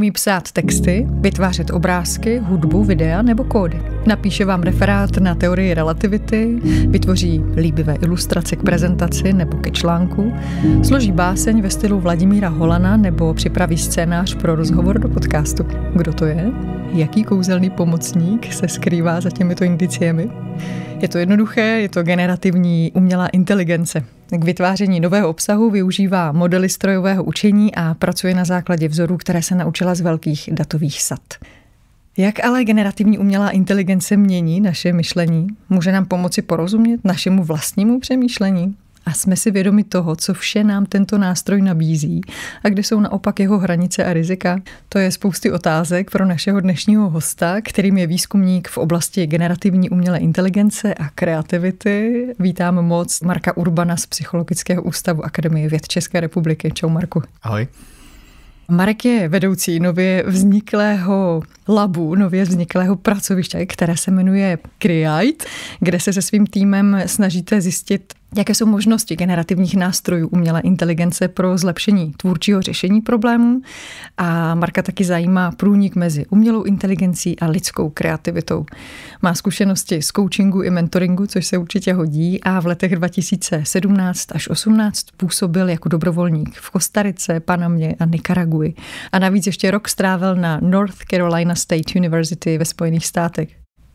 umí psát texty, vytvářet obrázky, hudbu, videa nebo kódy. Napíše vám referát na teorii relativity, vytvoří líbivé ilustrace k prezentaci nebo ke článku, složí báseň ve stylu Vladimíra Holana nebo připraví scénář pro rozhovor do podcastu. Kdo to je? Jaký kouzelný pomocník se skrývá za těmito indiciemi? Je to jednoduché, je to generativní umělá inteligence. K vytváření nového obsahu využívá modely strojového učení a pracuje na základě vzorů, které se naučila z velkých datových sad. Jak ale generativní umělá inteligence mění naše myšlení? Může nám pomoci porozumět našemu vlastnímu přemýšlení? A jsme si vědomi toho, co vše nám tento nástroj nabízí a kde jsou naopak jeho hranice a rizika? To je spousty otázek pro našeho dnešního hosta, kterým je výzkumník v oblasti generativní umělé inteligence a kreativity. Vítám moc Marka Urbana z Psychologického ústavu Akademie věd České republiky. Čau, Marku. Ahoj. Marek je vedoucí nově vzniklého labu, nově vzniklého pracoviště, které se jmenuje Create, kde se se svým týmem snažíte zjistit, jaké jsou možnosti generativních nástrojů umělé inteligence pro zlepšení tvůrčího řešení problémů. A Marka taky zajímá průnik mezi umělou inteligencí a lidskou kreativitou. Má zkušenosti z coachingu i mentoringu, což se určitě hodí, a v letech 2017 až 2018 působil jako dobrovolník v Kostarice, Panamě a Nikaraguji. A navíc ještě rok strávil na North Carolina State University ve Spojených státech.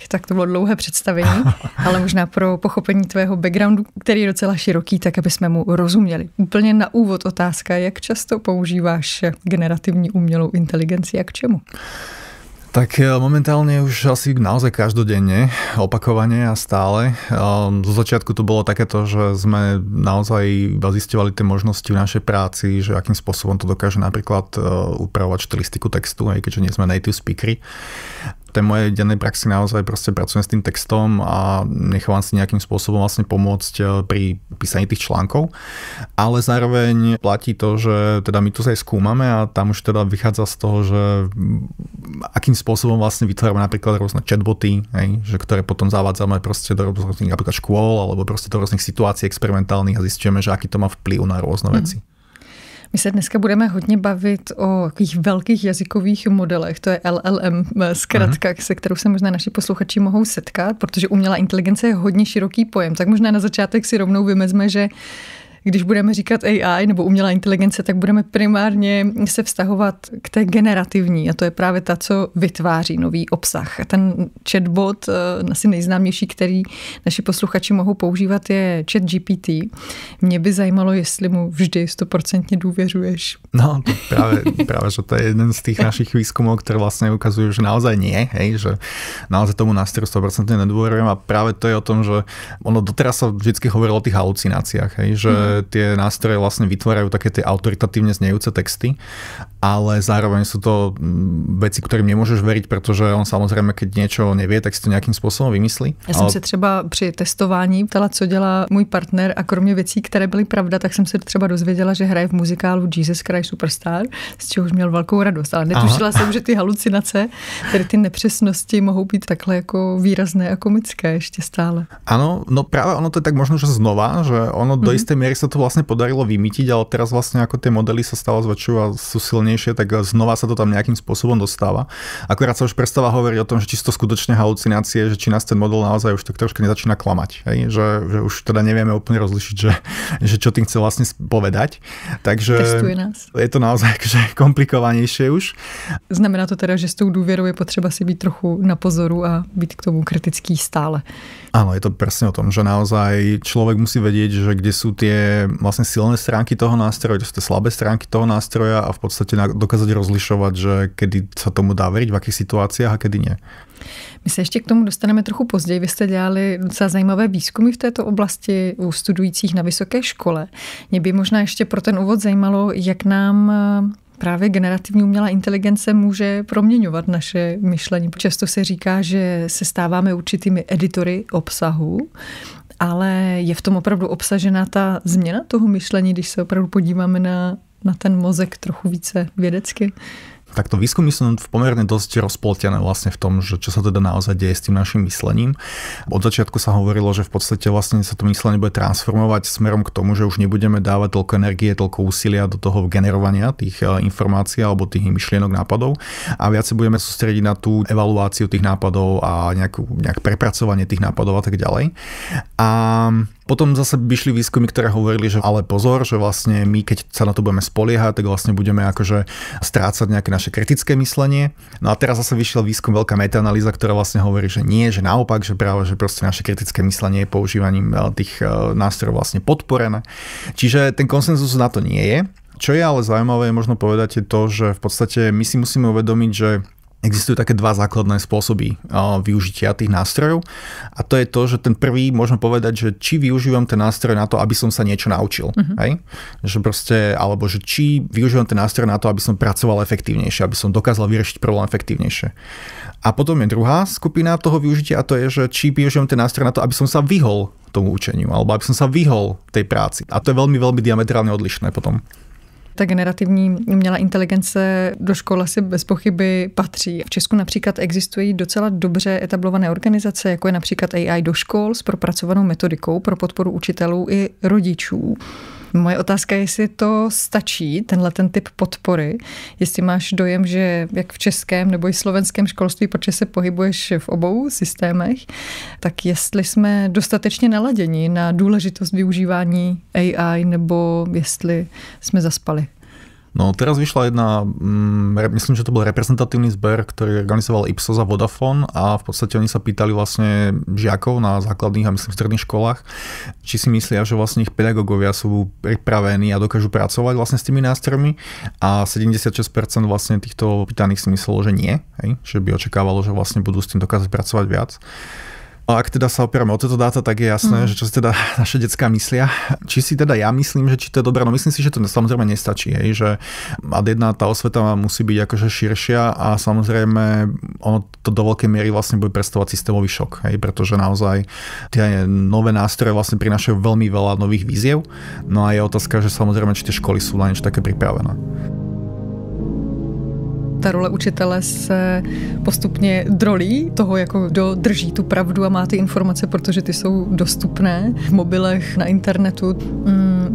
Tak to bylo dlouhé představení, ale možná pro pochopení tvého backgroundu, který je docela široký, tak aby jsme mu rozuměli. Úplně na úvod otázka, jak často používáš generativní umělou inteligenci a k čemu? Tak momentálne už asi naozaj každodenne, opakovane a stále. Zo začiatku to bolo takéto, že sme naozaj iba zisťovali tie možnosti v našej práci, že akým spôsobom to dokáže napríklad upravovať štilistiku textu, aj keďže nie sme native speakery. V tej mojej dennej praxi naozaj proste pracujem s tým textom a nechávam si nejakým spôsobom vlastne pomôcť pri písaní tých článkov. Ale zároveň platí to, že teda my tu sa aj skúmame a tam už teda vychádza z toho, že akým spôsobom vlastne vytvárame napríklad rôzne chatboty, že ktoré potom zavádzame proste do rôznych napríklad škôl alebo proste do rôznych situácií experimentálnych a zistíme, že aký to má vplyv na rôzne veci. My se dneska budeme hodně bavit o takových velkých jazykových modelech, to je LLM zkratka, se kterou se možná naši posluchači mohou setkat, protože umělá inteligence je hodně široký pojem, tak možná na začátek si rovnou vymezme, že když budeme říkat AI nebo umělá inteligence, tak budeme primárně se vztahovat k té generativní a to je právě ta, co vytváří nový obsah. A ten chatbot, asi nejznámější, který naši posluchači mohou používat, je ChatGPT. Mě by zajímalo, jestli mu vždy 100% důvěřuješ. No, to práve, že to je jeden z tých našich výskumov, ktoré vlastne ukazujú, že naozaj nie, že naozaj tomu nástroju 100% nedôverujem a práve to je o tom, že ono doteraz sa vždycky hovorilo o tých halucináciách, že tie nástroje vlastne vytvárajú také tie autoritatívne znejúce texty, ale zároveň sú to veci, ktorým nemôžeš veriť, pretože on samozrejme, keď niečo nevie, tak si to nejakým spôsobom vymyslí. Já jsem se třeba při testování ptala, co dělá můj partner a kromě věcí, které byly pravda, tak jsem se třeba dozvěděla, že hraje v muzikálu Jesus Christ Superstar, z čehož měl velkou radost, ale netušila jsem, že ty halucinace, tedy ty nepřesnosti mohou být takhle jako výrazné a komické ještě stále. Áno, no práve ono to je tak možno, že znova, že ono do istej miery sa to vlastne podarilo vymýtiť, ale teraz vlastne ako tie modely sa stále zväčšujú a sú silnejšie, tak znova sa to tam nejakým spôsobom dostáva. Akurát sa už prestáva hovoriť o tom, že či sú to skutočne halucinácie, že či nás ten model naozaj už tak trošku nezačína klamať, že už teda nevieme úplne rozlišiť, že čo tým chce vlastne povedať. Takže testuje nás. Je to naozaj komplikovanejšie už. Znamená to teda, že s tou důvěrou je potřeba si být trochu na pozoru a být k tomu kritický stále. Áno, je to presne o tom, že naozaj človek musí vedieť, že kde sú tie vlastne silné stránky toho nástroja, kde sú tie slabé stránky toho nástroja a v podstate dokázať rozlišovať, že kedy sa tomu dá veriť, v akých situáciách a kedy nie. My se ještě k tomu dostaneme trochu později. Vy jste dělali docela zajímavé výzkumy v této oblasti u studujících na vysoké škole. Mě by možná ještě pro ten úvod zajímalo, jak nám právě generativní umělá inteligence může proměňovat naše myšlení. Často se říká, že se stáváme určitými editory obsahu, ale je v tom opravdu obsažena ta změna toho myšlení, když se opravdu podíváme na ten mozek trochu více vědecky? Takto výskumy sú pomerne dosť rozpoltené vlastne v tom, že čo sa teda naozaj deje s tým našim myslením. Od začiatku sa hovorilo, že v podstate vlastne sa to myslenie bude transformovať smerom k tomu, že už nebudeme dávať toľko energie, toľko úsilia do toho generovania tých informácií alebo tých myšlienok, nápadov a viac sa budeme sústrediť na tú evaluáciu tých nápadov a nejak prepracovanie tých nápadov a tak ďalej. A potom zase vyšli výskumy, ktoré hovorili, že ale pozor, že vlastne my, keď sa na to budeme spoliehať, tak vlastne budeme akože strácať nejaké naše kritické myslenie. No a teraz zase vyšiel výskum, veľká metaanalýza, ktorá vlastne hovorí, že nie, že naopak, že práve, že proste naše kritické myslenie je používaním tých nástrojov vlastne podporené. Čiže ten konsenzus na to nie je. Čo je ale zaujímavé, možno povedať je to, že v podstate my si musíme uvedomiť, že existujú také dva základné spôsoby využitia tých nástrojov a to je to, že ten prvý môžem povedať, že či využívam ten nástroj na to, aby som sa niečo naučil, hej? Že proste, alebo že či využívam ten nástroj na to, aby som pracoval efektívnejšie, aby som dokázal vyriešiť problém efektívnejšie. A potom je druhá skupina toho využitia a to je, že či využívam ten nástroj na to, aby som sa vyhol tomu učeniu alebo aby som sa vyhol tej práci. A to je veľmi, veľmi diametrálne odlišné potom. Ta generativní umělá inteligence do škol asi bez pochyby patří. V Česku například existují docela dobře etablované organizace, jako je například AI do škol s propracovanou metodikou pro podporu učitelů i rodičů. Moje otázka je, jestli to stačí, ten typ podpory, jestli máš dojem, že jak v českém nebo i slovenském školství, protože se pohybuješ v obou systémech, tak jestli jsme dostatečně naladěni na důležitost využívání AI nebo jestli jsme zaspali. No teraz vyšla jedna, myslím, že to bol reprezentatívny zber, ktorý organizoval Ipsos a Vodafone a v podstate oni sa pýtali vlastne žiakov na základných a myslím stredných školách, či si myslia, že vlastne ich pedagógovia sú pripravení a dokážu pracovať vlastne s tými nástrojmi a 76% vlastne týchto pýtaných si myslelo, že nie, hej? Že by očakávalo, že vlastne budú s tým dokázať pracovať viac. A ak teda sa opierame o tieto dáta, tak je jasné, že čo si teda naše decká myslia. Či si teda ja myslím, že či to je dobré, no myslím si, že to samozrejme nestačí, hej, že ad jedna tá osveta musí byť akože širšia a samozrejme ono to do veľkej miery vlastne bude predstavovať systémový šok, hej, pretože naozaj tie nové nástroje vlastne prinášajú veľmi veľa nových víziev, no a je otázka, že samozrejme, či tie školy sú na niečo také pripravené. Ta role učitele se postupně drolí toho, jako kdo drží tu pravdu a má ty informace, protože ty jsou dostupné v mobilech, na internetu.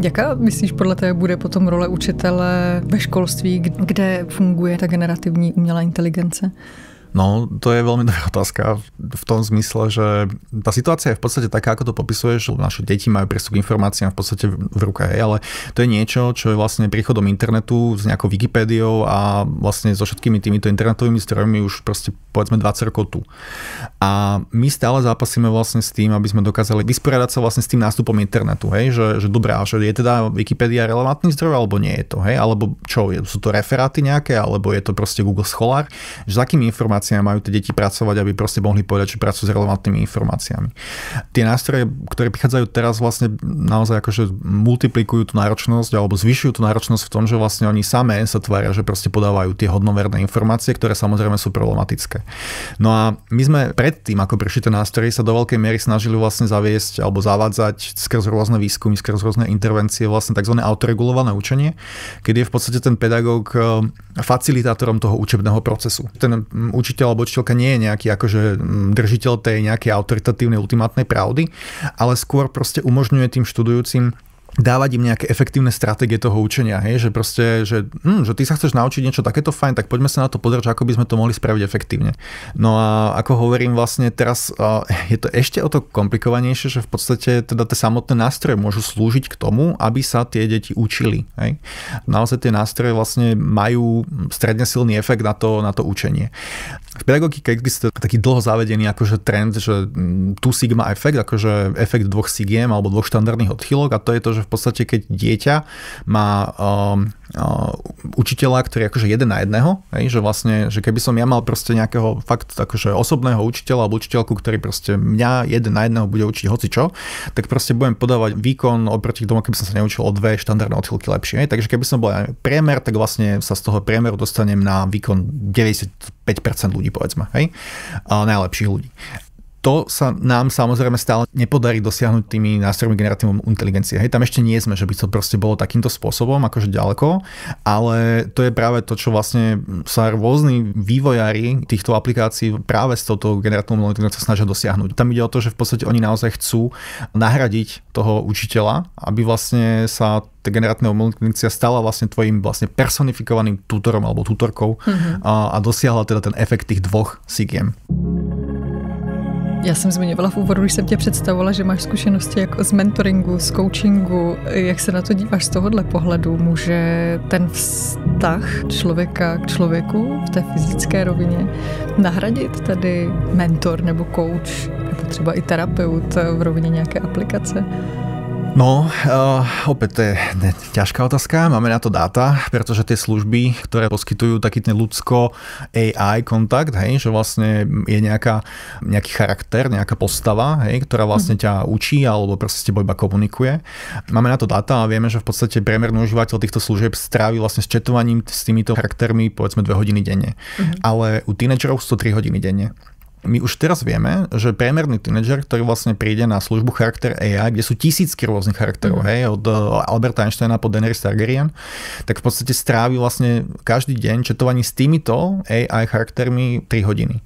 Jaká myslíš podle tebe bude potom role učitele ve školství, kde funguje ta generativní umělá inteligence? No, to je veľmi dobrá otázka v tom zmysle, že tá situácia je v podstate taká, ako to popisuješ, že naše deti majú prístup k informáciám v podstate v ruke, ale to je niečo, čo je vlastne príchodom internetu s nejakou Wikipédiou a vlastne so všetkými týmito internetovými zdrojmi už proste povedzme 20 rokov tu. A my stále zápasíme vlastne s tým, aby sme dokázali vysporiadať sa vlastne s tým nástupom internetu, hej, že dobrá, že je teda Wikipédia relevantný zdroj, alebo nie je to, hej, alebo čo, sú to referáty nejaké, alebo je to proste Google Scholar, že s akými informáciami majú tie deti pracovať, aby proste mohli povedať, že pracujú s relevantnými informáciami. Tie nástroje, ktoré prichádzajú teraz vlastne naozaj akože multiplikujú tú náročnosť alebo zvyšujú tú náročnosť v tom, že vlastne oni samé sa tvária, že proste podávajú tie hodnoverné informácie, ktoré samozrejme sú problematické. No a my sme predtým, ako prišli tie nástroje, sa do veľkej miery snažili vlastne zaviesť alebo zavádzať skrz rôzne výskumy, skrz rôzne intervencie vlastne tzv. Autoregulované učenie, kedy je v podstate ten pedagóg facilitátorom toho učebného procesu. Ten učiteľ alebo učiteľka nie je nejaký akože držiteľ tej nejakej autoritatívnej ultimátnej pravdy, ale skôr proste umožňuje tým študujúcim dávať im nejaké efektívne stratégie toho učenia, hej? Že proste, že ty sa chceš naučiť niečo takéto fajn, tak poďme sa na to pozrieť, ako by sme to mohli spraviť efektívne. No a ako hovorím vlastne teraz, je to ešte o to komplikovanejšie, že v podstate teda tie samotné nástroje môžu slúžiť k tomu, aby sa tie deti učili, hej? Naozaj tie nástroje vlastne majú stredne silný efekt na to učenie. V pedagogike existuje taký dlho zavedený akože trend, že two sigma efekt, akože efekt dvoch sigiem alebo dvoch štandardných odchýlok a to je to, že v podstate keď dieťa má učiteľa, ktorý je akože jeden na jedného, že vlastne, že keby som ja mal proste nejakého fakt akože osobného učiteľa alebo učiteľku, ktorý proste mňa jeden na jedného bude učiť hocičo, tak proste budem podávať výkon oproti tomu, keby som sa neučil o dve štandardné odchýlky lepšie. Takže keby som bol priemer, tak vlastne sa z toho priemeru dostanem na výkon 95% ľudí, povedzme, hej? Najlepších ľudí. To sa nám samozrejme stále nepodarí dosiahnuť tými nástrojmi generatívnej inteligencie. Hej, tam ešte nie sme, že by to proste bolo takýmto spôsobom, akože ďaleko, ale to je práve to, čo vlastne sa rôzni vývojári týchto aplikácií práve s touto generatívnou inteligenciou snažia dosiahnuť. Tam ide o to, že v podstate oni naozaj chcú nahradiť toho učiteľa, aby vlastne sa tá generatívna inteligencia stala vlastne tvojim vlastne personifikovaným tutorom alebo tutorkou a dosiahla teda ten efekt tých dvoch sigiem. Já jsem zmiňovala v úvodu, když jsem tě představovala, že máš zkušenosti jako z mentoringu, z coachingu. Jak se na to díváš z tohohle pohledu? Může ten vztah člověka k člověku v té fyzické rovině nahradit tady mentor nebo coach, nebo třeba i terapeut v rovině nějaké aplikace? No, opäť to je ťažká otázka, máme na to dáta, pretože tie služby, ktoré poskytujú taký ten ľudsko-AI kontakt, hej, že vlastne je nejaký charakter, nejaká postava, hej, ktorá vlastne ťa učí alebo proste s tebou iba komunikuje. Máme na to dáta a vieme, že v podstate priemerný užívateľ týchto služieb strávi vlastne s chatovaním s týmito charaktermi povedzme 2 hodiny denne. Ale u tínedžerov 103 hodiny denne. My už teraz vieme, že priemerný tínedžer, ktorý vlastne príde na službu Charakter AI, kde sú tisícky rôznych charakterov, hej, od Alberta Einsteina po Daenerys Targaryen, tak v podstate strávi vlastne každý deň chatovaní s týmito AI charaktermi 3 hodiny.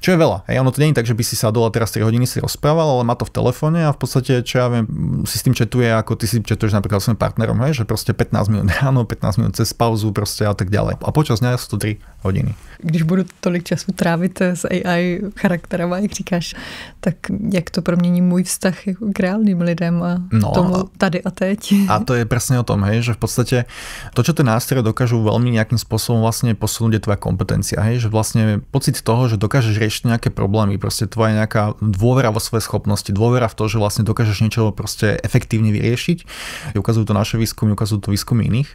Čo je veľa. Hej, ono to nie je tak, že by si sadol a teraz 3 hodiny si rozprával, ale má to v telefóne a v podstate, čo ja viem, si s tým chatuje, ako ty si chatuješ napríklad s svojím partnerom, hej, že proste 15 minút ráno, 15 minút cez pauzu proste a tak ďalej. A počas dňa sú to 3 hodiny. Když budu tolik času trávit s AI charakterama, jak říkáš, tak jak to promění můj vztah k reálnym lidem a tomu tady a teď. A to je presne o tom, hej, že v podstate to, čo tie nástroje dokážu veľmi nejakým spôsobom vlastne posunúť, je tvoja kompetencia, hej, že vlastne pocit toho, že dokážeš riešiť nejaké problémy, proste tvoja nejaká dôvera vo svoje schopnosti, dôvera v to, že vlastne dokážeš niečo proste efektívne vyriešiť. Ukazujú to naše výskumy, ukazujú to výskumy iných.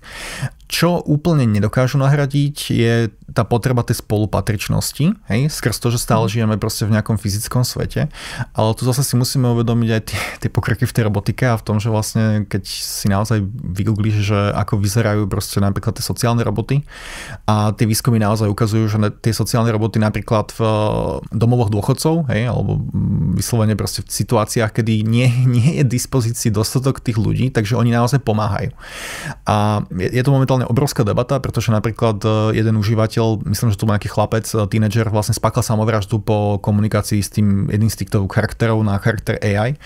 Čo úplne nedokážu nahradiť, je tá potreba tej spolupatričnosti, hej, skrz to, že stále žijeme proste v nejakom fyzickom svete, ale tu zase si musíme uvedomiť aj tie pokroky v tej robotike a v tom, že vlastne keď si naozaj vygooglíš, že ako vyzerajú proste napríklad tie sociálne roboty a tie výskumy naozaj ukazujú, že tie sociálne roboty napríklad v domovoch dôchodcov, hej, alebo vyslovene proste v situáciách, kedy nie je dispozícii dostatok tých ľudí, takže oni naozaj pomáhajú. A je to momentálne obrovská debata, pretože napríklad jeden užívateľ, myslím, že to bol nejaký chlapec, tínedžer, vlastne spáchal samovraždu po komunikácii s tým jedným z týchto charakterov na charakter AI.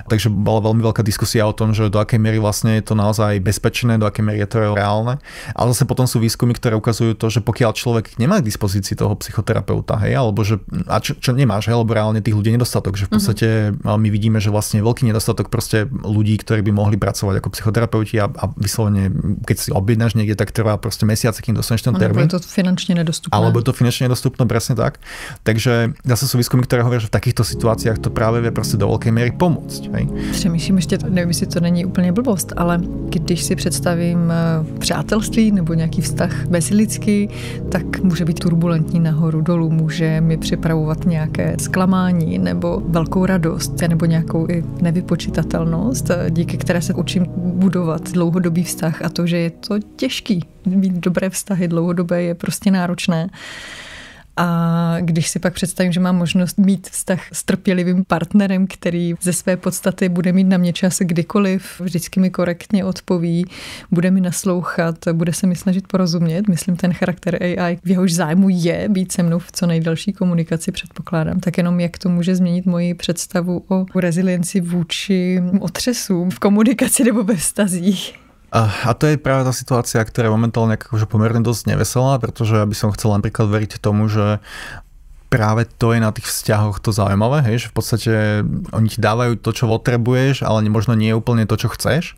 Takže bola veľmi veľká diskusia o tom, že do akej miery vlastne je to naozaj bezpečné, do akej miery je to reálne. Ale zase potom sú výskumy, ktoré ukazujú to, že pokiaľ človek nemá k dispozícii toho psychoterapeuta, hej, alebo že čo nemáš, hej, alebo reálne tých ľudí nedostatok, že v podstate my vidíme, že vlastne veľký nedostatok proste ľudí, ktorí by mohli pracovať ako psychoterapeuti a vyslovene, keď si objednáš niekde, tak trvá proste mesiace, kým dostaneš ten termín. Alebo je to finančne nedostupné. Alebo je to finančne nedostupné, presne tak. Takže zase sú výskumy, ktoré hovoria, že v takýchto situáciách to práve vie proste do veľkej miery pomôcť. Hej. Přemýšlím ještě, nevím, jestli to není úplně blbost, ale když si představím přátelství nebo nějaký vztah mezilidský, tak může být turbulentní nahoru dolů, může mi připravovat nějaké zklamání nebo velkou radost nebo nějakou i nevypočitatelnost, díky které se učím budovat dlouhodobý vztah a to, že je to těžký. Mít dobré vztahy dlouhodobé je prostě náročné. A když si pak představím, že mám možnost mít vztah s trpělivým partnerem, který ze své podstaty bude mít na mě čas kdykoliv, vždycky mi korektně odpoví, bude mi naslouchat, bude se mi snažit porozumět. Myslím, ten charakter AI, v jehož zájmu je být se mnou v co nejdelší komunikaci, předpokládám. Tak jenom jak to může změnit moji představu o rezilienci vůči otřesům v komunikaci nebo ve vztazích. A to je práve tá situácia, ktorá je momentálne akože pomerne dosť neveselá, pretože ja by som chcel napríklad veriť tomu, že práve to je na tých vzťahoch to zaujímavé, hej, že v podstate oni ti dávajú to, čo potrebuješ, ale možno nie je úplne to, čo chceš.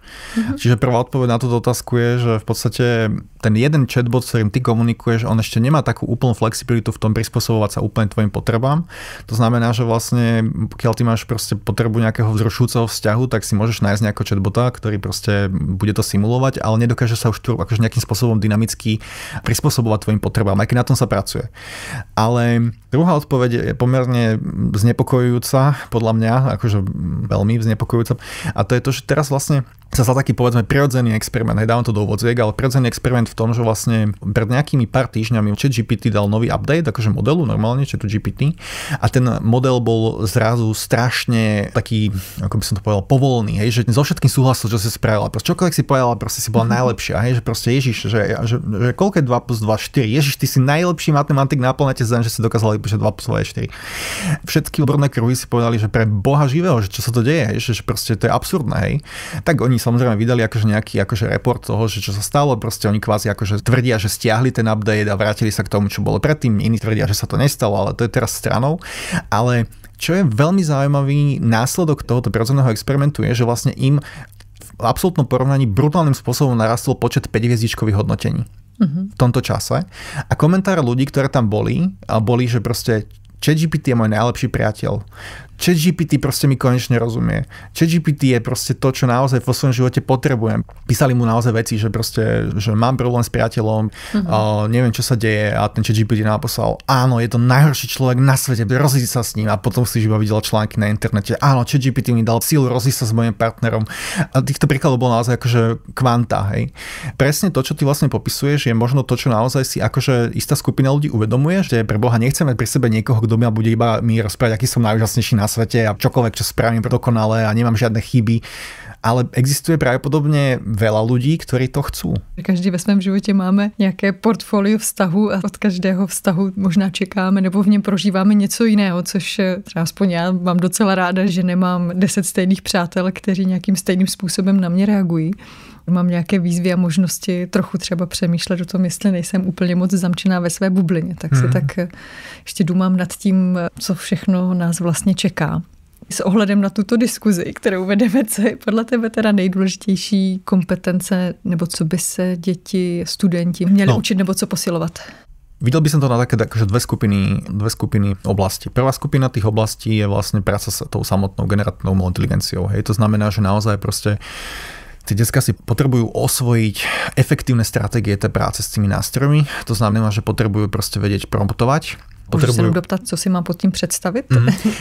Čiže prvá odpoveď na túto otázku je, že v podstate ten jeden chatbot, s ktorým ty komunikuješ, on ešte nemá takú úplnú flexibilitu v tom prispôsobovať sa úplne tvojim potrebám. To znamená, že vlastne pokiaľ ty máš proste potrebu nejakého vzrušujúceho vzťahu, tak si môžeš nájsť nejakého chatbota, ktorý proste bude to simulovať, ale nedokáže sa už akože nejakým spôsobom dynamicky prispôsobovať tvojim potrebám, aj keď na tom sa pracuje. Ale druhá odpoveď je pomerne znepokojujúca, podľa mňa, akože veľmi znepokojujúca. A to je to, že teraz vlastne sa stal taký, povedzme, prirodzený experiment. Hej, dávam to do úvodziek, ale prirodzený experiment v tom, že vlastne pred nejakými pár týždňami ChatGPT dal nový update, akože modelu normálne, ChatGPT, a ten model bol zrazu strašne taký, ako by som to povedal, povolný, hej, že so všetkým súhlasil, čo si spravila. Proste čokoľvek si povedala, proste si bola najlepšia, hej, že proste Ježiš, že koľko je 2 + 2 4? Ježiš, ty si najlepší matematik na planete Zem, že si dokázala vypočítať 2 + 2 je 4. Všetky odborné kruhy si povedali, že pre Boha živého, že čo sa to deje, že proste to je absurdné, hej. Tak oni samozrejme vydali akože nejaký akože report toho, že čo sa stalo, proste oni kvázi akože tvrdia, že stiahli ten update a vrátili sa k tomu, čo bolo predtým, iní tvrdia, že sa to nestalo, ale to je teraz stranou. Ale čo je veľmi zaujímavý následok tohoto prirodzeného experimentu je, že vlastne im v absolútnom porovnaní brutálnym spôsobom narastol počet 5-hviezdičkových hodnotení v tomto čase. A komentáre ľudí, ktoré tam boli, že proste ChatGPT je môj najlepší priateľ. ChatGPT proste mi konečne rozumie. ChatGPT je proste to, čo naozaj vo svojom živote potrebujem. Písali mu naozaj veci, že proste, že mám problém s priateľom, neviem, čo sa deje, a ten ChatGPT napísal, áno, je to najhorší človek na svete, rozísť sa s ním, a potom si iba videl články na internete, áno, ChatGPT mi dal sílu rozísť sa s mojím partnerom. A týchto príkladov bolo naozaj akože kvanta, hej. Presne to, čo ty vlastne popisuješ, je možno to, čo naozaj si akože istá skupina ľudí uvedomuje, že pre Boha nechceme pri sebe niekoho, kto bude iba mi rozprávať, aký som najúžasnejší na svete a čokoľvek, čo spravím dokonale a nemám žiadne chyby. Ale existuje pravděpodobně veľa ľudí, ktorí to chcú. Každý ve svém životě máme nějaké portfolio vztahu a od každého vztahu možná čekáme nebo v něm prožíváme něco jiného, což třeba aspoň já mám docela ráda, že nemám 10 stejných přátel, kteří nějakým stejným způsobem na mě reagují. Mám nějaké výzvy a možnosti trochu třeba přemýšlet o tom, jestli nejsem úplně moc zamčená ve své bublině. Tak si tak ještě důmám nad tím, co všechno nás vlastně čeká. S ohledem na tuto diskuzi, kterou vedeme, co je podle tebe teda nejdůležitější kompetence, nebo co by se děti, studenti měli učit, nebo co posilovat? Videl by som to na také akože dve skupiny oblasti. Prvá skupina tých oblastí je vlastne práca s tou samotnou generatívnou inteligenciou. Hej. To znamená, že naozaj proste tí decka si potrebujú osvojiť efektívne stratégie tej práce s tými nástrojmi. To znamená, že potrebujú proste vedieť promptovať. Můžu se doptat, co si mám pod tím představit?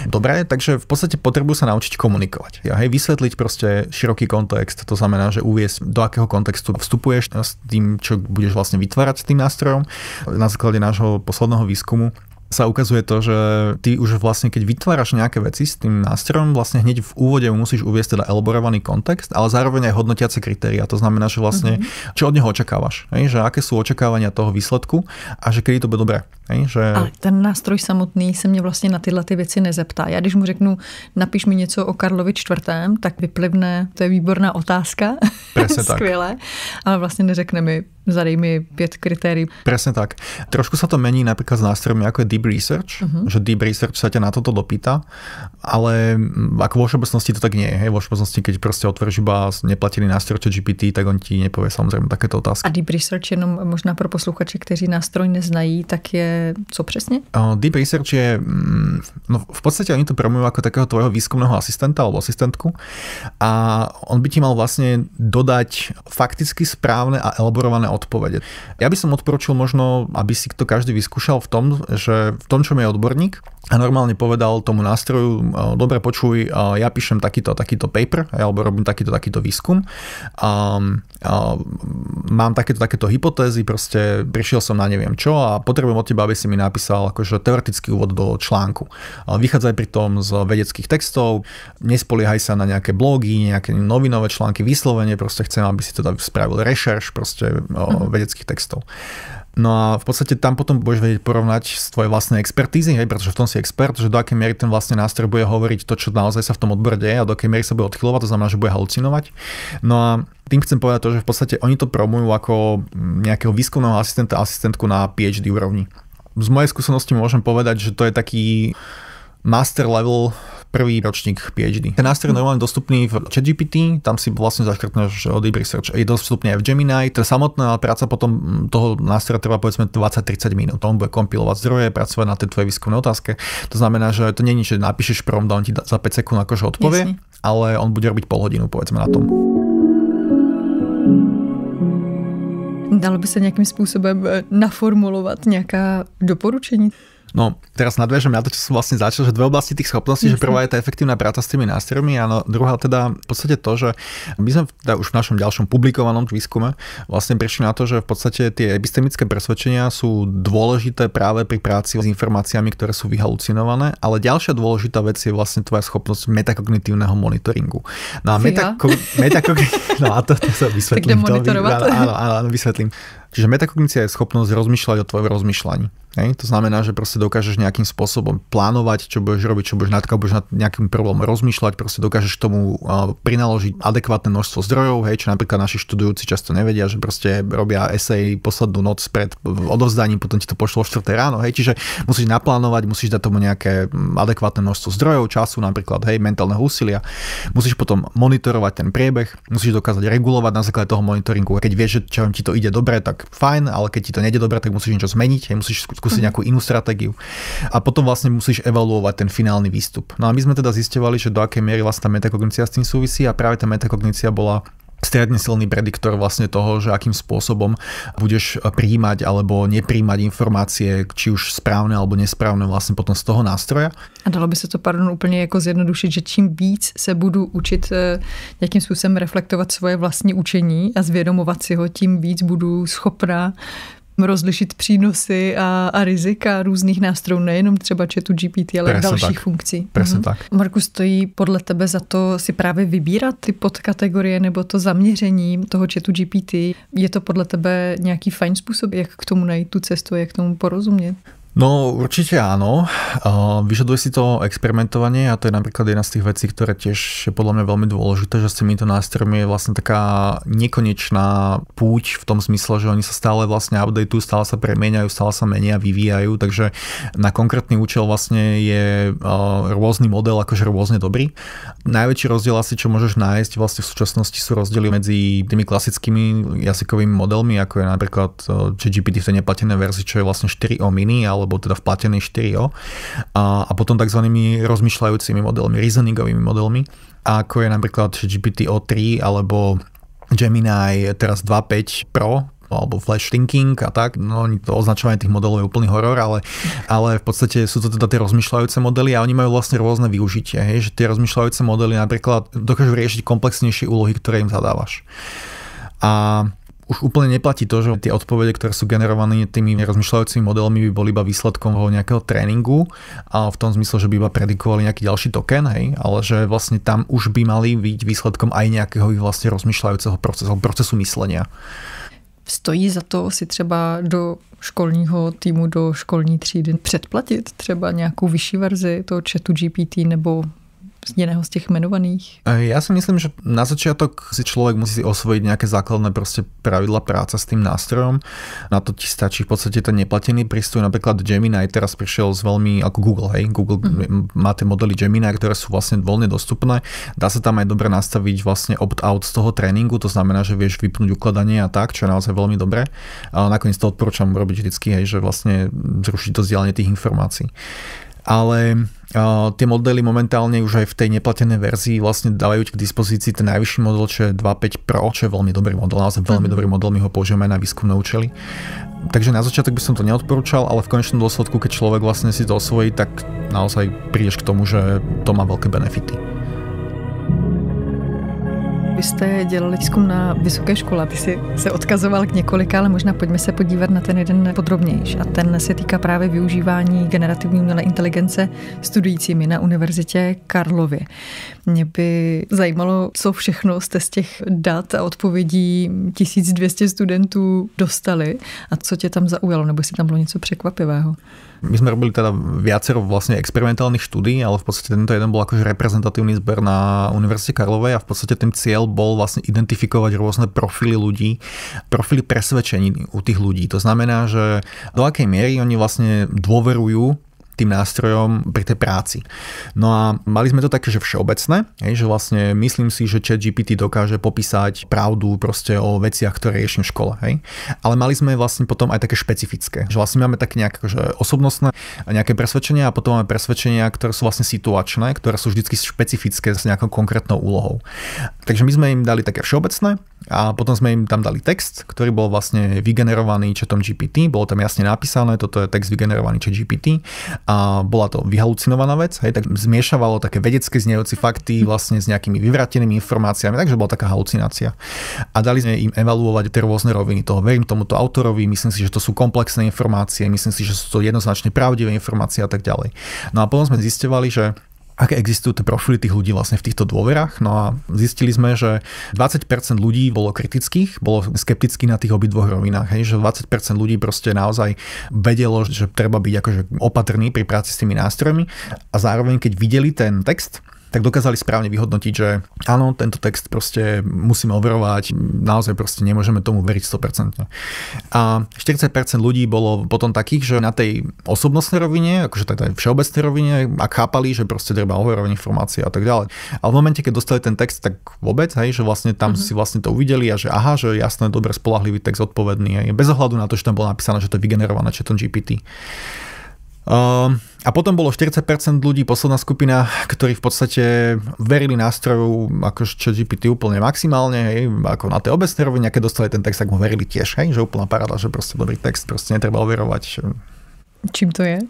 Dobre, takže v podstate potrebujú sa naučiť komunikovať. Hej, vysvetliť proste široký kontext, to znamená, že uviesť, do akého kontextu vstupuješ s tým, čo budeš vlastne vytvárať s tým nástrojom. Na základe nášho posledného výskumu sa ukazuje to, že ty už vlastne, keď vytváraš nejaké veci s tým nástrojom, vlastne hneď v úvode musíš uviesť teda elaborovaný kontext, ale zároveň aj hodnotiace kritéria. To znamená, že vlastne čo od neho očakávaš, hej? Že aké sú očakávania toho výsledku a že kedy to bude dobré. Hej? Že... Ale ten nástroj samotný se mě vlastně na tyhle ty věci nezeptá. Já když mu řeknu, napiš mi něco o Karlovi IV., tak vyplivne, to je výborná otázka. Presne tak. Skvělé. Ale vlastně neřekne mi, zadej mi 5 kritérií. Presne tak. Trošku sa to mení napríklad s nástrojmi ako je Deep Research, že Deep Research sa ťa na toto dopýta, ale ako vo všeobecnosti to tak nie je. Hej? Vo všeobecnosti, keď proste otvoríš iba neplatený nástroj ChatGPT, tak on ti nepovie samozrejme takéto otázky. A Deep Research, jenom možná pro posluchače, kteří nástroj neznají, tak je co přesně? Deep Research je, no v podstate oni to promujú ako takého tvojho výskumného asistenta alebo asistentku a on by ti mal vlastne dodať fakticky správne a elaborované odpovede. Ja by som odporučil možno, aby si to každý vyskúšal v tom, že v tom, čo je odborník a normálne povedal tomu nástroju, dobre počuj, ja píšem takýto paper, alebo robím takýto výskum, mám takéto hypotézy, proste prišiel som na neviem čo a potrebujem od teba, aby si mi napísal akože teoretický úvod do článku. Vychádzaj pri tom z vedeckých textov, nespoliehaj sa na nejaké blogy, nejaké novinové články, vyslovene, proste chcem, aby si teda spravil rešerš proste vedeckých textov. No a v podstate tam potom budeš vedieť porovnať z tvojej vlastnej expertízy, hej, pretože v tom si expert, že do akej miery ten vlastne nástroj bude hovoriť to, čo naozaj sa v tom odbore deje a do akej miery sa bude odchylovať, to znamená, že bude halucinovať. No a tým chcem povedať to, že v podstate oni to promujú ako nejakého výskumného asistenta, asistentku na PhD úrovni. Z mojej skúsenosti môžem povedať, že to je taký master level prvý ročník PhD. Ten nástroj je normálne dostupný v ChatGPT, tam si vlastne zaškrtneš o Deep Research. Je dostupný aj v Gemini, to je samotná práca potom toho nástroja trvá povedzme 20-30 minút. On bude kompilovať zdroje, pracovať na tej tvojej výskumnej otázke. To znamená, že to nie je nič, že napíšeš prompt a on ti za 5 sekúnd akože odpovie, ale on bude robiť pol hodinu povedzme na tom. Dalo by se nějakým způsobem naformulovat nějaká doporučení? No, teraz nadviažem na to, čo som vlastne začal, že dve oblasti tých schopností, že prvá je tá efektívna práca s tými nástrojmi a druhá teda v podstate to, že my sme teda už v našom ďalšom publikovanom výskume vlastne prišli na to, že v podstate tie epistemické presvedčenia sú dôležité práve pri práci s informáciami, ktoré sú vyhalucinované, ale ďalšia dôležitá vec je vlastne tvoja schopnosť metakognitívneho monitoringu. No a no a to sa vysvetlím. Tak monitorovať? Áno, vysvetlím. Čiže metakognícia je schopnosť rozmýšľať o tvojom rozmýšľaní. To znamená, že proste dokážeš nejakým spôsobom plánovať, čo budeš robiť, čo budeš nad nejakým problémom rozmýšľať, proste dokážeš tomu prinaložiť adekvátne množstvo zdrojov, čo napríklad naši študujúci často nevedia, že proste robia esej poslednú noc pred odovzdaním, potom ti to pošlo o 4 ráno, čiže musíš naplánovať, musíš dať tomu nejaké adekvátne množstvo zdrojov, času, napríklad mentálneho úsilia. Musíš potom monitorovať ten priebeh, musíš dokázať regulovať na základe toho monitoringu. Keď vieš, že ti to ide dobre, tak fajn, ale keď ti to nejde dobre, tak musíš niečo zmeniť, musíš skúsiť nejakú inú stratégiu. A potom vlastne musíš evaluovať ten finálny výstup. No a my sme teda zisťovali, že do akej miery vlastne tá metakognícia s tým súvisí a práve tá metakognícia bola stredne silný prediktor vlastne toho, že akým spôsobom budeš prijímať alebo nepríjmať informácie, či už správne alebo nesprávne vlastne potom z toho nástroja. A dalo by se to úplně jako zjednodušit, že čím víc se budu učit nějakým způsobem reflektovat svoje vlastní učení a zvědomovat si ho, tím víc budu schopná rozlišit přínosy a rizika různých nástrojů, nejenom třeba ChatGPT, ale presne dalších tak. funkcí. Presne tak. Marku, stojí podle tebe za to si právě vybírat ty podkategorie nebo to zaměření toho ChatGPT? Je to podle tebe nějaký fajn způsob, jak k tomu najít tu cestu, jak tomu porozumět? No určite áno. Vyžaduje si to experimentovanie a to je napríklad jedna z tých vecí, ktoré tiež je podľa mňa veľmi dôležité, že s týmito nástrojmi je vlastne taká nekonečná púť v tom zmysle, že oni sa stále vlastne updateujú, stále sa premieňajú, stále sa menia, vyvíjajú, takže na konkrétny účel vlastne je rôzny model akože rôzne dobrý. Najväčší rozdiel asi, čo môžeš nájsť vlastne v súčasnosti sú rozdiely medzi tými klasickými jazykovými modelmi, ako je napríklad ChatGPT v tej neplatenej verzii, čo je vlastne 4o mini, alebo teda v platenej 4o a potom takzvanými rozmýšľajúcimi modelmi, reasoningovými modelmi, ako je napríklad GPT O3 alebo Gemini teraz 2.5 Pro alebo Flash Thinking a tak, no to označovanie tých modelov je úplný horor, ale v podstate sú to teda tie rozmýšľajúce modely a oni majú vlastne rôzne využitie, že tie rozmýšľajúce modely napríklad dokážu riešiť komplexnejšie úlohy, ktoré im zadávaš. A už úplne neplatí to, že tie odpovede, ktoré sú generované tými rozmýšľajúcimi modelmi, by boli iba výsledkom nejakého tréningu a v tom zmysle, že by iba predikovali nejaký ďalší token, ale že vlastne tam už by mali byť výsledkom aj nejakého ich vlastne rozmýšľajúceho procesu myslenia. Stojí za to si třeba do školního týmu, do školní třídy předplatit třeba nějakou vyšší verzi toho ChatGPT nebo z jedného z těch jmenovaných? Ja si myslím, že na začiatok si človek musí osvojiť nejaké základné proste pravidla práca s tým nástrojom. Na to ti stačí v podstate ten neplatený prístroj. Napríklad Gemini teraz prišiel z veľmi, ako Google, Google má tie modely Gemini, ktoré sú vlastne voľne dostupné. Dá sa tam aj dobre nastaviť vlastne opt-out z toho tréningu, to znamená, že vieš vypnúť ukladanie a tak, čo je naozaj veľmi dobré. A nakoniec to odporúčam robiť vždycky, že vlastne zrušiť to zdieľanie tých informácií. Ale tie modely momentálne už aj v tej neplatenej verzii vlastne dávajú k dispozícii ten najvyšší model, čo je 2.5 Pro, čo je veľmi dobrý model, naozaj veľmi dobrý model, my ho používame aj na výskumné účely. Takže na začiatok by som to neodporúčal, ale v konečnom dôsledku, keď človek vlastne si to osvojí, tak naozaj prídeš k tomu, že to má veľké benefity. Vy jste dělali výzkum na vysoké škole, ty si se odkazoval k několika, ale možná pojďme se podívat na ten jeden podrobnější. A ten se týká právě využívání generativní umělé inteligence studujícími na Univerzitě Karlově. Mě by zajímalo, co všechno jste z těch dat a odpovědí 1200 studentů dostali a co tě tam zaujalo, nebo jestli tam bylo něco překvapivého. My sme robili teda viacero vlastne experimentálnych štúdií, ale v podstate tento jeden bol akože reprezentatívny zber na Univerzite Karlovej a v podstate ten cieľ bol vlastne identifikovať rôzne profily ľudí, profily presvedčení u tých ľudí. To znamená, že do akej miery oni vlastne dôverujú tým nástrojom pri tej práci. No a mali sme to také, že všeobecné, že vlastne myslím si, že ChatGPT dokáže popísať pravdu proste o veciach, ktoré riešim v škole. Hej? Ale mali sme vlastne potom aj také špecifické, že vlastne máme také nejaké že osobnostné nejaké presvedčenia a potom máme presvedčenia, ktoré sú vlastne situačné, ktoré sú vždy špecifické s nejakou konkrétnou úlohou. Takže my sme im dali také všeobecné a potom sme im tam dali text, ktorý bol vlastne vygenerovaný chatom GPT, bolo tam jasne napísané, toto je text vygenerovaný chat GPT a bola to vyhalucinovaná vec, hej, tak zmiešavalo také vedecké znejúci fakty vlastne s nejakými vyvrátenými informáciami, takže bola taká halucinácia. A dali sme im evaluovať tie rôzne roviny toho. Verím tomuto autorovi, myslím si, že to sú komplexné informácie, myslím si, že sú to jednoznačne pravdivé informácie a tak ďalej. No a potom sme zisťovali, že aké existujú tie profily tých ľudí vlastne v týchto dôverách. No a zistili sme, že 20% ľudí bolo kritických, bolo skeptických na tých obidvoch rovinách. Hej, že 20% ľudí proste naozaj vedelo, že treba byť akože opatrný pri práci s tými nástrojmi a zároveň keď videli ten text, tak dokázali správne vyhodnotiť, že áno, tento text proste musíme overovať, naozaj proste nemôžeme tomu veriť 100%. A 40% ľudí bolo potom takých, že na tej osobnostnej rovine, akože tej všeobecnej rovine, ak chápali, že proste treba overovať informácie a tak ďalej. Ale v momente, keď dostali ten text, tak vôbec, hej, že vlastne tam si vlastne to uvideli a že aha, že jasné, dobre, spoľahlivý text, odpovedný, hej, bez ohľadu na to, že tam bolo napísané, že to je vygenerované chatom GPT. A potom bolo 40% ľudí, posledná skupina, ktorí v podstate verili nástroju ako ChatGPT úplne maximálne, hej, ako na tej obecnej rovine, keď dostali ten text, tak mu verili tiež, hej, že úplná paráda, že proste dobrý text, proste netreba overovať. Čím to je?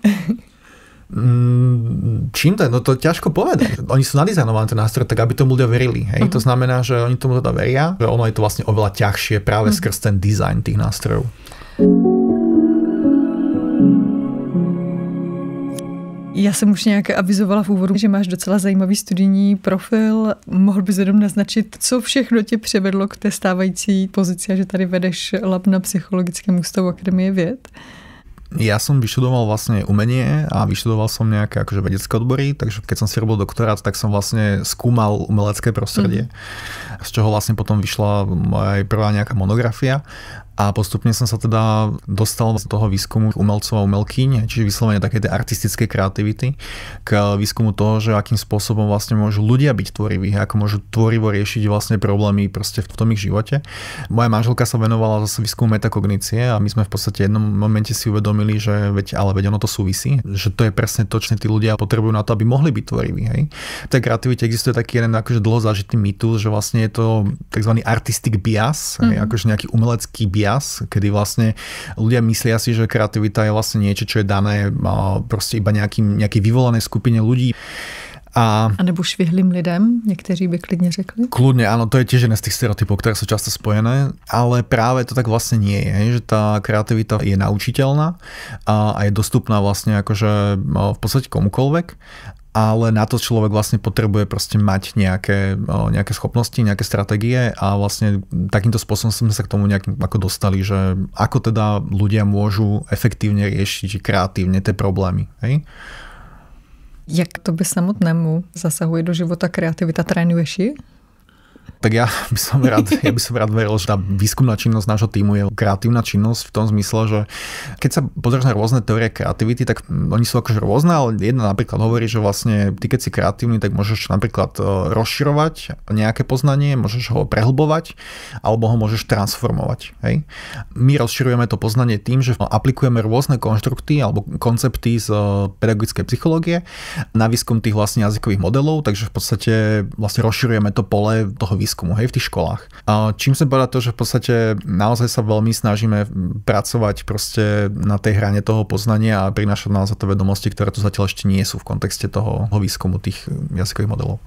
Čím to je? No to ťažko povedať. Oni sú nadizajnované ten nástroj tak, aby tomu ľudia verili. Hej? To znamená, že oni tomu teda veria, že ono je to vlastne oveľa ťažšie práve skrz ten dizajn tých nástrojov. Já jsem už nějak avizovala v úvodu, že máš docela zajímavý studijní profil. Mohl bys jenom naznačit, co všechno tě přivedlo k té stávající pozici a že tady vedeš lab na Psychologickém ústavu Akademie věd? Ja som vyštudoval vlastne umenie a vyštudoval som nejaké akože vedecké odbory, takže keď som si robil doktorát, tak som vlastne skúmal umelecké prostredie, z čoho vlastne potom vyšla aj prvá nejaká monografia. A postupne som sa teda dostal z toho výskumu umelcov a umelkyň, čiže vyslovene také tej artistickej kreativity, k výskumu toho, že akým spôsobom vlastne môžu ľudia byť tvoriví, ako môžu tvorivo riešiť vlastne problémy proste v tom ich živote. Moja manželka sa venovala zase výskumu metakognície a my sme v podstate v jednom momente si uvedomili, že veď ono to súvisí, že to je presne to, čo tí ľudia potrebujú na to, aby mohli byť tvoriví. Hej. V tej kreativite existuje taký jeden akože dlho zažitý mýtus, že vlastne je to tzv. Artistic bias, akože nejaký umelecký bias, kedy vlastne ľudia myslia si, že kreativita je vlastne niečo, čo je dané proste iba nejakej vyvolanej skupine ľudí. A nebo švihlým lidem, někteří by klidně řekli. Kľudne, áno, to je tiež jeden z tých stereotypov, ktoré sú často spojené, ale práve to tak vlastne nie je, že tá kreativita je naučiteľná a je dostupná vlastne akože v podstate komukoľvek. Ale na to človek vlastne potrebuje proste mať nejaké schopnosti, nejaké stratégie a vlastne takýmto spôsobom sme sa k tomu nejak ako dostali, že ako teda ľudia môžu efektívne riešiť kreatívne tie problémy. Hej? Jak to by samotnému zasahuje do života kreativita? Trénuješ ji? Tak ja by som rád veril, že tá výskumná činnosť nášho týmu je kreatívna činnosť v tom zmysle, že keď sa pozrieš na rôzne teórie kreativity, tak oni sú akože rôzne, ale jedna napríklad hovorí, že vlastne ty keď si kreatívny, tak môžeš napríklad rozširovať nejaké poznanie, môžeš ho prehlbovať, alebo ho môžeš transformovať. Hej? My rozširujeme to poznanie tým, že aplikujeme rôzne konštrukty alebo koncepty z pedagogickej psychológie na výskum tých vlastne jazykových modelov, takže v podstate vlastne rozširujeme to pole toho výskumu, hej, v tých školách. A čím som povedal to, že v podstate naozaj sa veľmi snažíme pracovať proste na tej hrane toho poznania a prinášať naozaj to vedomosti, ktoré tu zatiaľ ešte nie sú v kontexte toho výskumu tých jazykových modelov.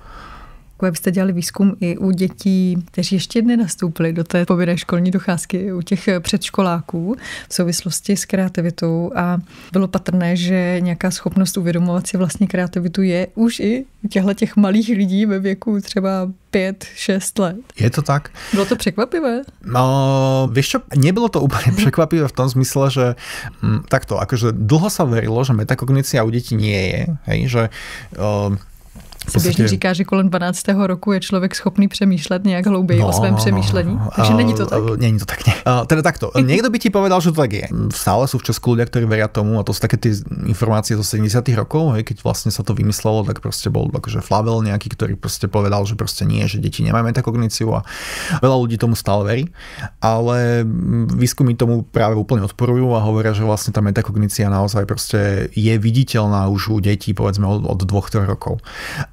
Vy jste dělali výzkum i u dětí, kteří ještě nenastoupili do té povinné školní docházky, u těch předškoláků v souvislosti s kreativitou a bylo patrné, že nějaká schopnost uvědomovat si vlastní kreativitu je už i u těch malých lidí ve věku třeba 5-6 let. Je to tak? Bylo to překvapivé? No, vieš čo, nebylo to úplne překvapivé v tom zmysle, že takto, akože dlho sa verilo, že metakognícia u detí nie je, hej, že Se běžně říká, že kolem 12. roku je člověk schopný přemýšlet nějak hlouběji o svém přemýšlení. Takže není to tak? Není to tak, nie. Teda takto. Niekto by ti povedal, že to tak je. Stále sú v Česku ľudia, ktorí veria tomu, a to sú také tie informácie zo 70. rokov, hej, keď vlastne sa to vymyslelo, tak proste bol akože Flavel nejaký, ktorý proste povedal, že proste nie, že deti nemajú metakogníciu, a veľa ľudí tomu stále verí. Ale výskumy tomu práve úplne odporujú a hovoria, že vlastne tá metakognícia naozaj proste je viditeľná už u detí, povedzme od 2-3 rokov.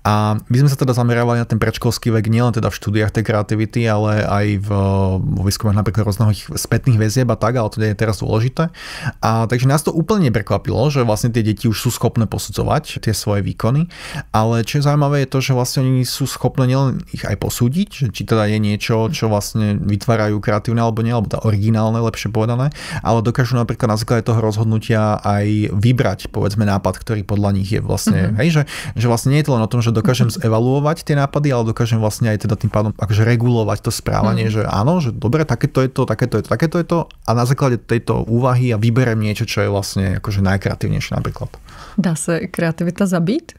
A my sme sa teda zamerávali na ten predškolský vek nielen teda v štúdiách tej kreativity, ale aj vo výskumoch napríklad rôznych spätných väzieb a tak, ale to je teraz dôležité. A takže nás to úplne neprekvapilo, že vlastne tie deti už sú schopné posudzovať tie svoje výkony, ale čo je zaujímavé je to, že vlastne oni sú schopné nielen ich aj posúdiť, že či teda je niečo, čo vlastne vytvárajú kreatívne alebo nie, alebo tá originálne, lepšie povedané, ale dokážu napríklad na základe toho rozhodnutia aj vybrať, povedzme, nápad, ktorý podľa nich je vlastne, hej, že vlastne nie je to len o tom, že dokážem zevaluovať tie nápady, ale dokážem vlastne aj teda tým pádom akože regulovať to správanie, že áno, že dobre, takéto je to a na základe tejto úvahy ja vyberem niečo, čo je vlastne akože najkreatívnejšie napríklad. Dá sa kreativita zabít?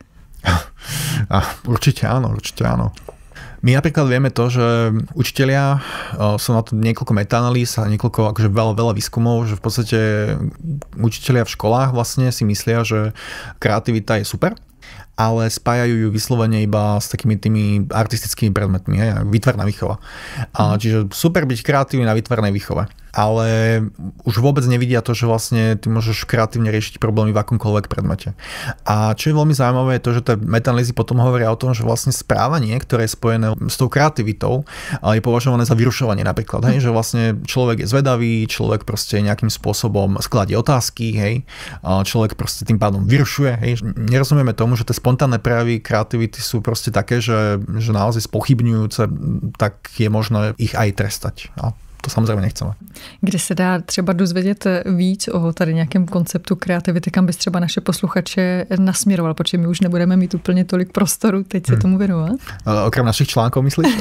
Určite áno. My napríklad vieme to, že učitelia sú na to niekoľko metaanalýz a niekoľko akože veľa výskumov, že v podstate učitelia v školách vlastne si myslia, že kreativita je super, ale spájajú ju vyslovene iba s takými tými artistickými predmetmi, výtvarná výchova. Čiže super byť kreatívny na výtvarnej výchove. Ale už vôbec nevidia to, že vlastne ty môžeš kreatívne riešiť problémy v akomkoľvek predmete. A čo je veľmi zaujímavé je to, že tie metaanalýzy potom hovoria o tom, že vlastne správanie, ktoré je spojené s tou kreativitou, je považované za vyrušovanie napríklad. Hej? Že vlastne človek je zvedavý, človek proste nejakým spôsobom skladie otázky, hej? Človek proste tým pádom vyrušuje. Hej? Nerozumieme tomu, že tie spontánne prejavy kreativity sú proste také, že naozaj spochybňujúce, tak je možné ich aj trestať. A to samozřejmě nechceme. Kde se dá třeba dozvědět víc o tady nějakém konceptu kreativity, kam bys třeba naše posluchače nasměroval, protože my už nebudeme mít úplně tolik prostoru teď se tomu věnovat? Okrem našich článků, myslíš?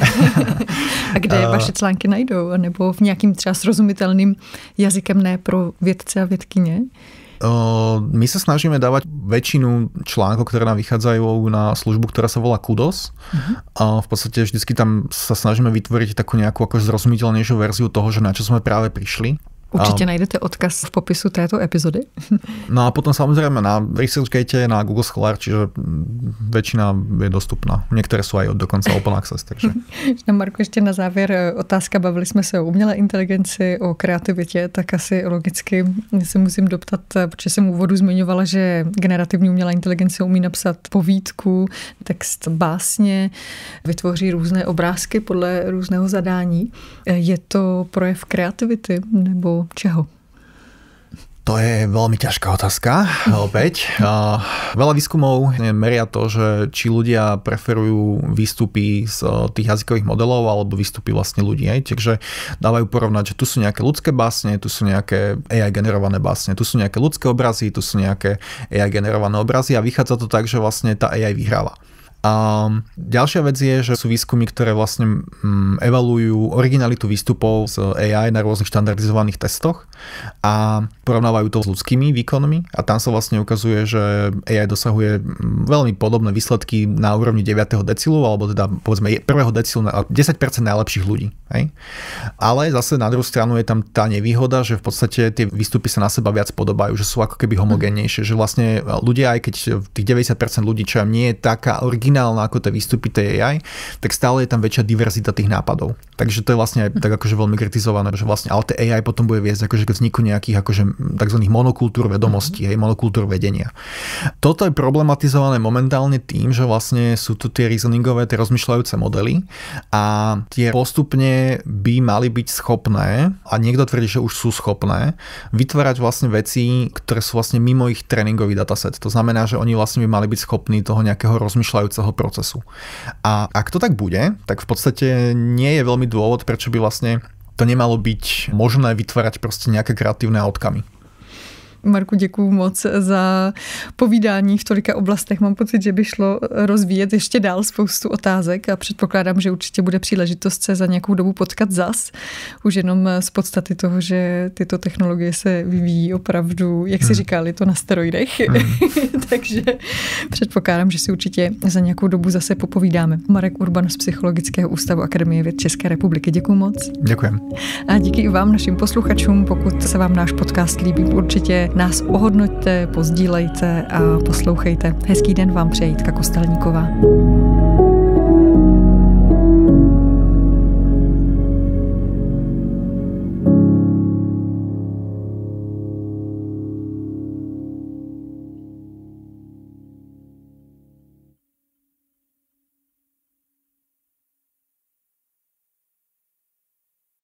A kde vaše články najdou? Nebo v nějakým třeba srozumitelným jazykem, ne pro vědce a vědkyně? My sa snažíme dávať väčšinu článkov, ktoré nám vychádzajú na službu, ktorá sa volá Kudos. A v podstate vždycky tam sa snažíme vytvoriť takú nejakú ako zrozumiteľnejšiu verziu toho, že na čo sme práve prišli. Určitě najdete odkaz v popisu této epizody. No a potom samozrejme na ResearchGate, na Google Scholar, čiže väčšina je dostupná. Některé jsou aj dokonce open access. Takže. Marko, ještě na závěr otázka. Bavili jsme se o umělé inteligenci, o kreativitě, tak asi logicky se musím doptat, protože jsem v úvodu zmiňovala, že generativní umělá inteligence umí napsat povídku, text básně, vytvoří různé obrázky podle různého zadání. Je to projev kreativity nebo čeho? To je veľmi ťažká otázka, opäť. Veľa výskumov meria to, že či ľudia preferujú výstupy z tých jazykových modelov alebo výstupy vlastne ľudí. Takže dávajú porovnať, že tu sú nejaké ľudské básne, tu sú nejaké AI generované básne, tu sú nejaké ľudské obrazy, tu sú nejaké AI generované obrazy a vychádza to tak, že vlastne tá AI vyhráva. A ďalšia vec je, že sú výskumy, ktoré vlastne evaluujú originalitu výstupov z AI na rôznych štandardizovaných testoch a porovnávajú to s ľudskými výkonmi a tam sa vlastne ukazuje, že AI dosahuje veľmi podobné výsledky na úrovni 9. decilu, alebo teda povedzme 1. decilu na 10% najlepších ľudí. Hej? Ale zase na druhú stranu je tam tá nevýhoda, že v podstate tie výstupy sa na seba viac podobajú, že sú ako keby homogénnejšie, že vlastne ľudia, aj keď tých 90% ľudí, čo nie je taká originálna ako tie výstupy tej AI, tak stále je tam väčšia diverzita tých nápadov. Takže to je vlastne aj tak akože veľmi kritizované, že vlastne ale tie AI potom bude viesť akože k vzniku nejakých akože takzvaných monokultúr vedomostí, hej, monokultúr vedenia. Toto je problematizované momentálne tým, že vlastne sú tu tie reasoningové, tie rozmýšľajúce modely a tie postupne by mali byť schopné, a niekto tvrdí, že už sú schopné, vytvárať vlastne veci, ktoré sú vlastne mimo ich tréningový dataset. To znamená, že oni vlastne by mali byť schopní toho nejakého rozmýšľajúceho procesu. A ak to tak bude, tak v podstate nie je veľmi dôvod, prečo by vlastne to nemalo byť možné vytvárať proste nejaké kreatívne outcomy. Marku, děkuju moc za povídání v tolika oblastech. Mám pocit, že by šlo rozvíjet ještě dál spoustu otázek a předpokládám, že určitě bude příležitost se za nějakou dobu potkat zas. Už jenom z podstaty toho, že tyto technologie se vyvíjí opravdu, jak si říkali, to na steroidech. Takže předpokládám, že si určitě za nějakou dobu zase popovídáme. Marek Urban z Psychologického ústavu Akademie věd České republiky. Děkuju moc. Děkujem. A díky i vám, našim posluchačům. Pokud se vám náš podcast líbí, určitě nás ohodnoťte, pozdílejte a poslouchejte. Hezký den vám přeje Jitka Kostelníková.